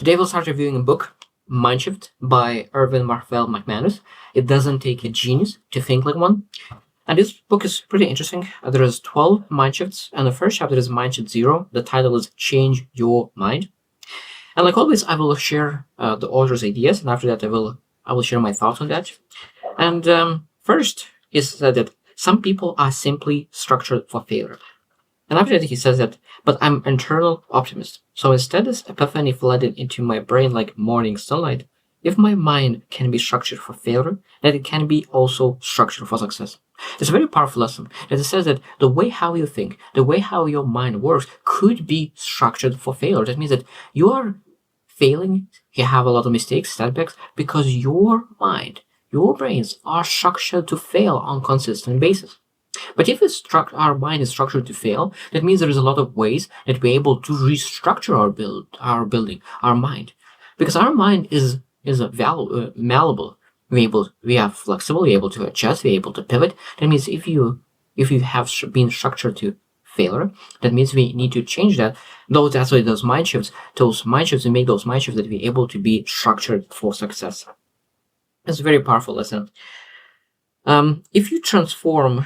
Today we'll start reviewing a book, Mindshift by Erwin, Raphael, McManus. It doesn't take a genius to think like one. And this book is pretty interesting. There is 12 Mindshifts, and the first chapter is Mindshift 0. The title is Change Your Mind. And like always, I will share the author's ideas, and after that I will share my thoughts on that. And first is that some people are simply structured for failure. And after that, he says that, but I'm an eternal optimist. So instead, this epiphany flooded into my brain like morning sunlight. If my mind can be structured for failure, then it can be also structured for success. It's a very powerful lesson. That it says that the way how you think, the way how your mind works could be structured for failure. That means that you are failing, you have a lot of mistakes, setbacks, because your mind, your brains are structured to fail on a consistent basis. But if our mind is structured to fail, that means there is a lot of ways that we're able to restructure our mind, because our mind is malleable. We are flexible. We're able to adjust. We're able to pivot. That means if you have been structured to failure, that means we need to change that. That's why those mind shifts, we make those mind shifts that we're able to be structured for success. It's a very powerful lesson. If you transform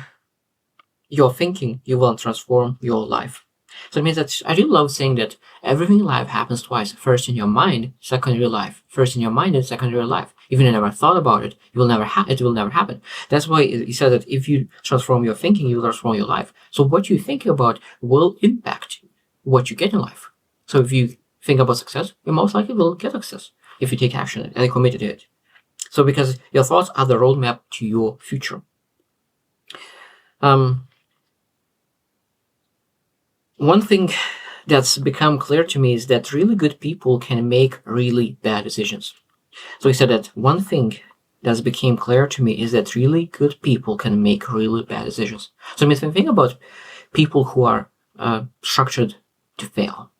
your thinking, you will transform your life. So it means that I really love saying that everything in life happens twice. First in your mind, second in your life. First in your mind and second in your life. Even if you never thought about it, it will never happen. That's why he said that if you transform your thinking, you will transform your life. So what you think about will impact what you get in life. So if you think about success, you most likely will get success if you take action and commit to it. So because your thoughts are the roadmap to your future. One thing that's become clear to me is that really good people can make really bad decisions. So he said that one thing that's became clear to me is that really good people can make really bad decisions. So it means when you think about people who are structured to fail,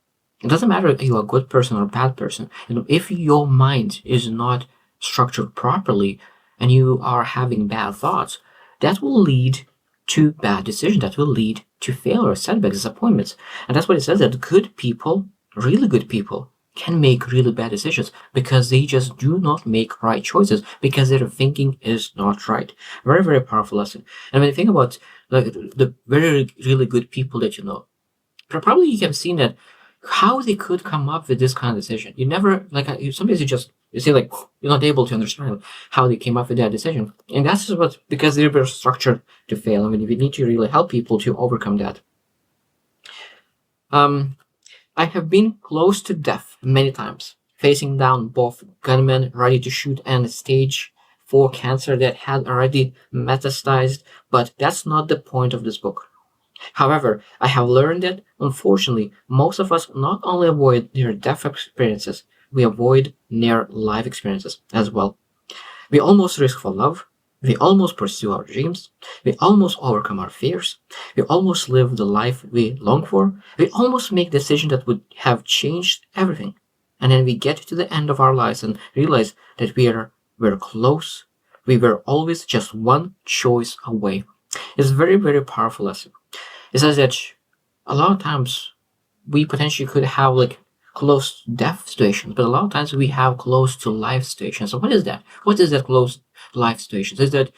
it doesn't matter if you're a good person or a bad person. If your mind is not structured properly and you are having bad thoughts, that will lead to bad decisions, that will lead to failure, setbacks, disappointments. And that's what it says, that good people, really good people, can make really bad decisions because they just do not make right choices because their thinking is not right. Very, very powerful lesson. And when you think about the very, really good people that you know, probably you have seen that how they could come up with this kind of decision. You never, sometimes you say like, you're not able to understand how they came up with that decision. And that's because they were structured to fail. I mean, we need to really help people to overcome that. I have been close to death many times, facing down both gunmen ready to shoot and stage 4 cancer that had already metastasized, but that's not the point of this book. However, I have learned that, unfortunately, most of us not only avoid near-death experiences, we avoid near-life experiences as well. We almost risk for love, we almost pursue our dreams, we almost overcome our fears, we almost live the life we long for, we almost make decisions that would have changed everything. And then we get to the end of our lives and realize that we're close, we were always just one choice away. It's a very, very powerful lesson. It says that a lot of times we potentially could have close to death situations, but a lot of times we have close to life situations. So what is that? What is that close life situation? Is that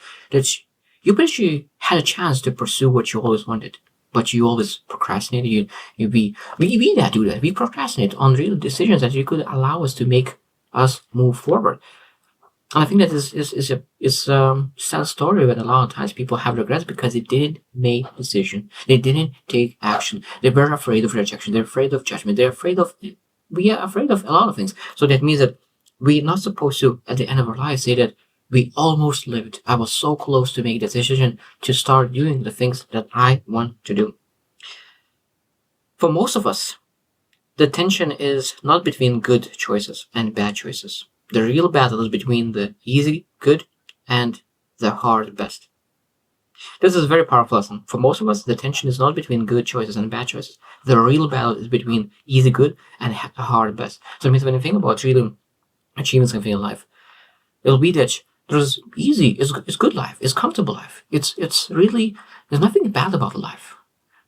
you potentially had a chance to pursue what you always wanted, but you always procrastinated. We do that. We procrastinate on real decisions that you could allow us to make us move forward. And I think that is a sad story when a lot of times people have regrets because they didn't make a decision. They didn't take action. They were afraid of rejection. They're afraid of judgment. We are afraid of a lot of things. So that means that we're not supposed to, at the end of our lives, say that we almost lived. I was so close to make the decision to start doing the things that I want to do. For most of us, the tension is not between good choices and bad choices. The real battle is between the easy, good, and the hard, best. This is a very powerful lesson. For most of us, the tension is not between good choices and bad choices. The real battle is between easy, good, and hard, best. So it means when you think about really achieving something in life, it'll be that there's easy, it's good life, it's comfortable life. It's really, there's nothing bad about life.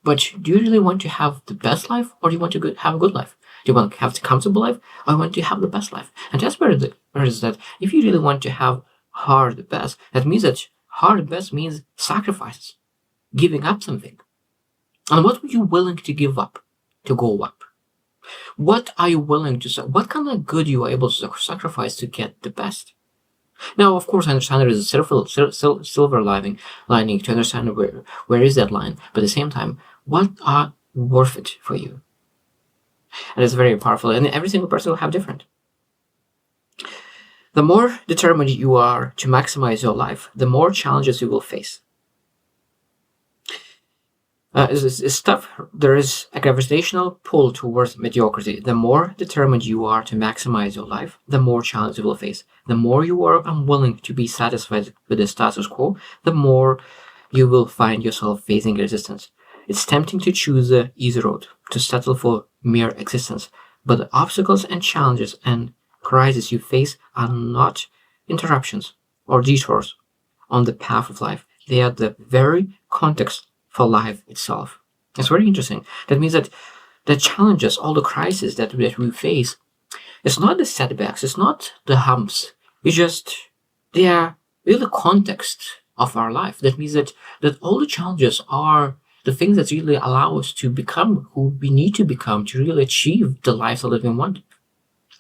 But do you really want to have the best life, or do you want to have a good life? Do you want to have a comfortable life, or you want to have the best life? And that's where it is that if you really want to have hard best, that means that hard best means sacrifices, giving up something. And what are you willing to give up to go up? What are you willing to, what kind of good you are able to sacrifice to get the best? Now, of course, I understand there is a silver lining to understand where is that line, but at the same time, what are worth it for you? And it's very powerful, and every single person will have different. The more determined you are to maximize your life, the more challenges you will face. It's tough. There is a gravitational pull towards mediocrity. The more determined you are to maximize your life, the more challenges you will face. The more you are unwilling to be satisfied with the status quo, the more you will find yourself facing resistance. It's tempting to choose the easy road, to settle for mere existence. But the obstacles and challenges and crises you face are not interruptions or detours on the path of life. They are the very context for life itself. It's very interesting. That means that the challenges, all the crises that we face, it's not the setbacks, it's not the humps. It's just they are really the context of our life. That means that all the challenges are the things that really allow us to become who we need to become to really achieve the life that we want.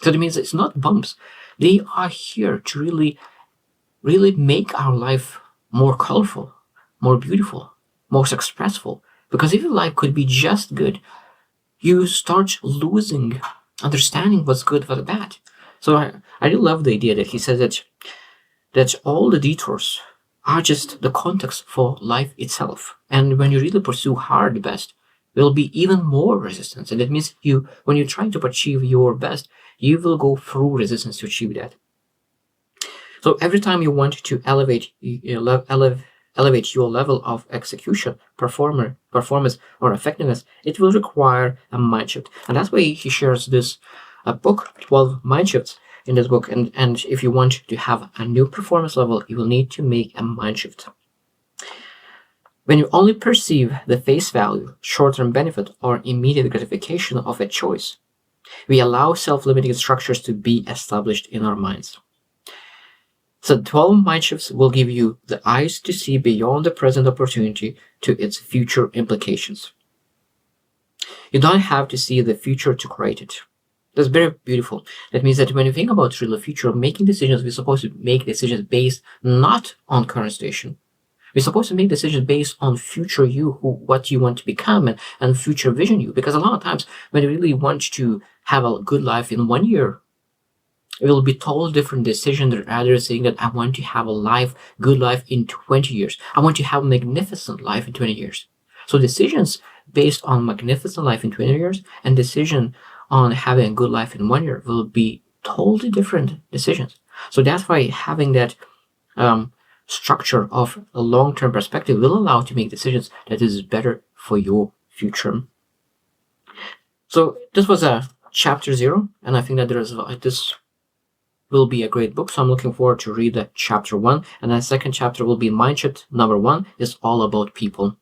So that means it's not bumps. They are here to really make our life more colorful, more beautiful, more successful. Because if your life could be just good, you start losing understanding what's good, what's bad. So I really love the idea that he says that all the detours are just the context for life itself. And when you really pursue hard best, there will be even more resistance. And that means when you're trying to achieve your best, you will go through resistance to achieve that. So every time you want to elevate your level of execution, performance, or effectiveness, it will require a mind shift. And that's why he shares this book, 12 Mind Shifts, in this book. And if you want to have a new performance level, you will need to make a mind shift. When you only perceive the face value, short-term benefit, or immediate gratification of a choice, we allow self-limiting structures to be established in our minds. So 12 mind shifts will give you the eyes to see beyond the present opportunity to its future implications. You don't have to see the future to create it. That's very beautiful. That means that when you think about the future, making decisions, we're supposed to make decisions based not on current station. We're supposed to make decisions based on future you, what you want to become, and future vision you. Because a lot of times when you really want to have a good life in 1 year, it will be totally different decision than rather saying that I want to have a good life in 20 years. I want to have a magnificent life in 20 years. So decisions based on magnificent life in 20 years and decision on having a good life in 1 year will be totally different decisions. So that's why having that structure of a long-term perspective will allow you to make decisions that is better for your future. So this was a chapter 0, and I think that this will be a great book. So I'm looking forward to read the chapter 1, and then second chapter will be Mind Shift. Number 1 is all about people.